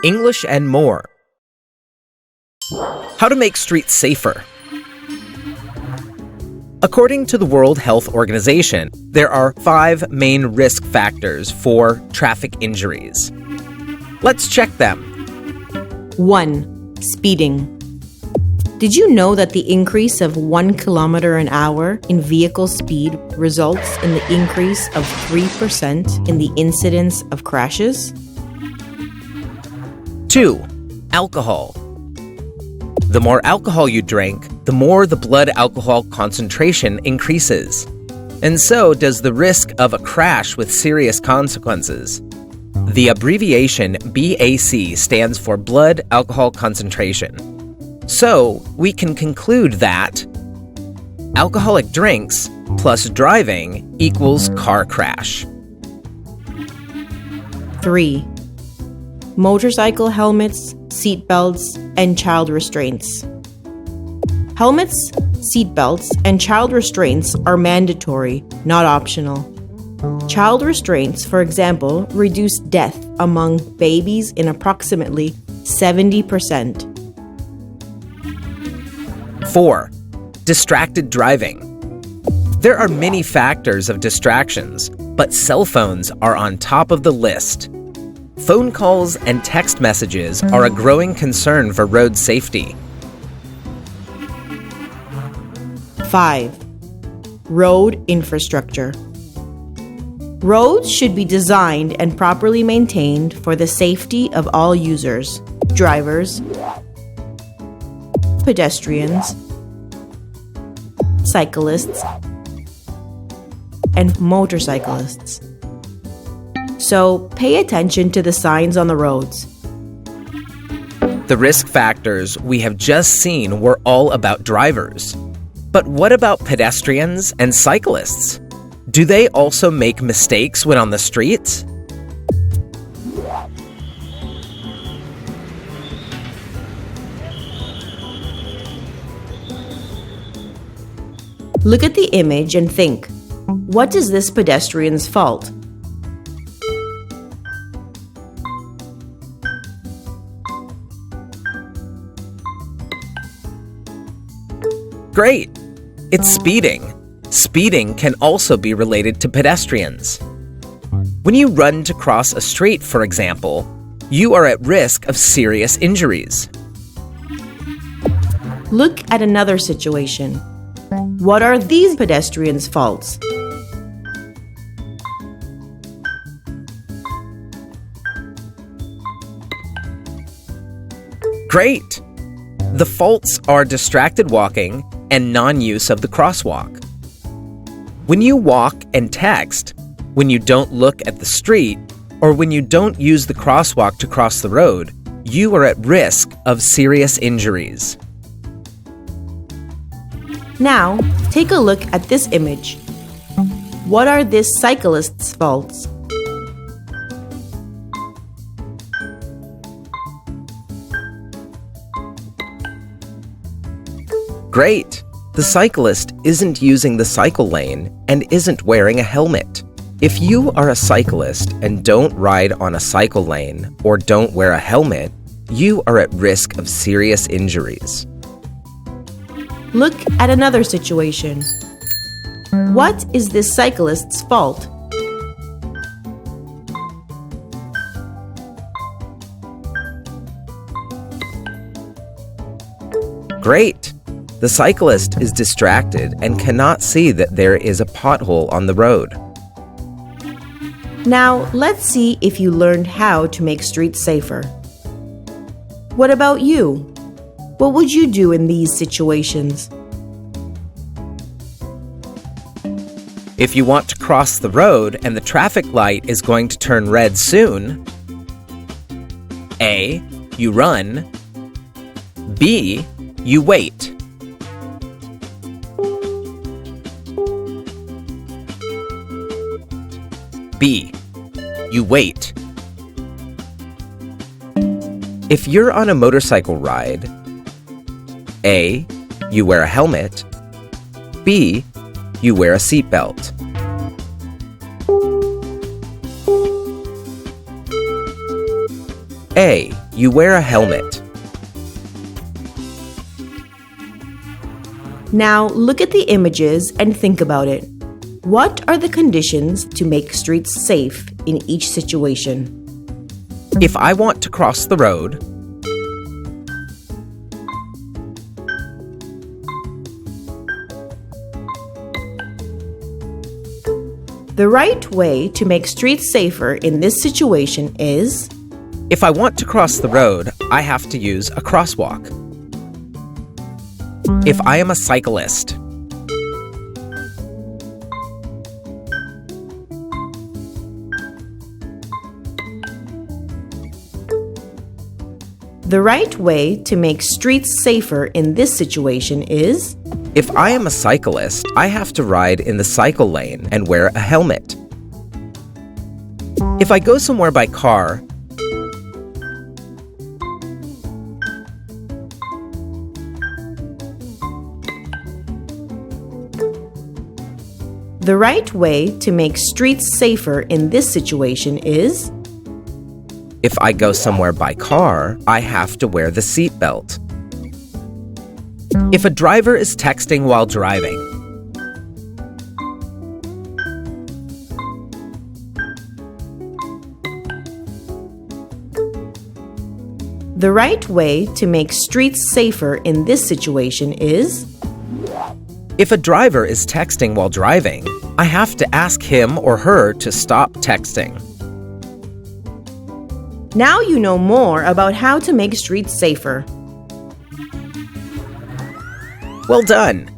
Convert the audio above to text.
English and more. How to make streets safer. According to the World Health Organization, there are 5 main risk factors for traffic injuries. Let's check them. 1. Speeding. Did you know that the increase of 1 kilometer an hour in vehicle speed results in the increase of 3% in the incidence of crashes? 2. Alcohol. The more alcohol you drink, the more the blood alcohol concentration increases. And so does the risk of a crash with serious consequences. The abbreviation BAC stands for blood alcohol concentration. So, we can conclude that alcoholic drinks plus driving equals car crash. 3. Motorcycle helmets, seatbelts, and child restraints. Helmets, seatbelts, and child restraints are mandatory, not optional. Child restraints, for example, reduce death among babies in approximately 70%. 4. Distracted driving. There are many factors of distractions, but cell phones are on top of the list. Phone calls and text messages are a growing concern for road safety. 5. Road infrastructure. Roads should be designed and properly maintained for the safety of all users, drivers, pedestrians, cyclists, and motorcyclists. So pay attention to the signs on the roads. The risk factors we have just seen were all about drivers. But what about pedestrians and cyclists? Do they also make mistakes when on the streets? Look at the image and think, what is this pedestrian's fault? Great! It's speeding. Speeding can also be related to pedestrians. When you run to cross a street, for example, you are at risk of serious injuries. Look at another situation. What are these pedestrians' faults? Great! The faults are distracted walking and non-use of the crosswalk. When you walk and text, when you don't look at the street, or when you don't use the crosswalk to cross the road, you are at risk of serious injuries. Now, take a look at this image. What are this cyclist's faults? Great! The cyclist isn't using the cycle lane and isn't wearing a helmet. If you are a cyclist and don't ride on a cycle lane or don't wear a helmet, you are at risk of serious injuries. Look at another situation. What is this cyclist's fault? Great! The cyclist is distracted and cannot see that there is a pothole on the road. Now, let's see if you learned how to make streets safer. What about you? What would you do in these situations? If you want to cross the road and the traffic light is going to turn red soon, A. You run. B. You wait. B. You wait. If you're on a motorcycle ride, A. You wear a helmet. B. You wear a seatbelt. A. You wear a helmet. Now look at the images and think about it. What are the conditions to make streets safe in each situation? If I want to cross the road, the right way to make streets safer in this situation is... if I want to cross the road, I have to use a crosswalk. If I am a cyclist, the right way to make streets safer in this situation is... if I am a cyclist, I have to ride in the cycle lane and wear a helmet. If I go somewhere by car, the right way to make streets safer in this situation is... if I go somewhere by car, I have to wear the seatbelt. If a driver is texting while driving, the right way to make streets safer in this situation is... if a driver is texting while driving, I have to ask him or her to stop texting. Now you know more about how to make streets safer. Well done!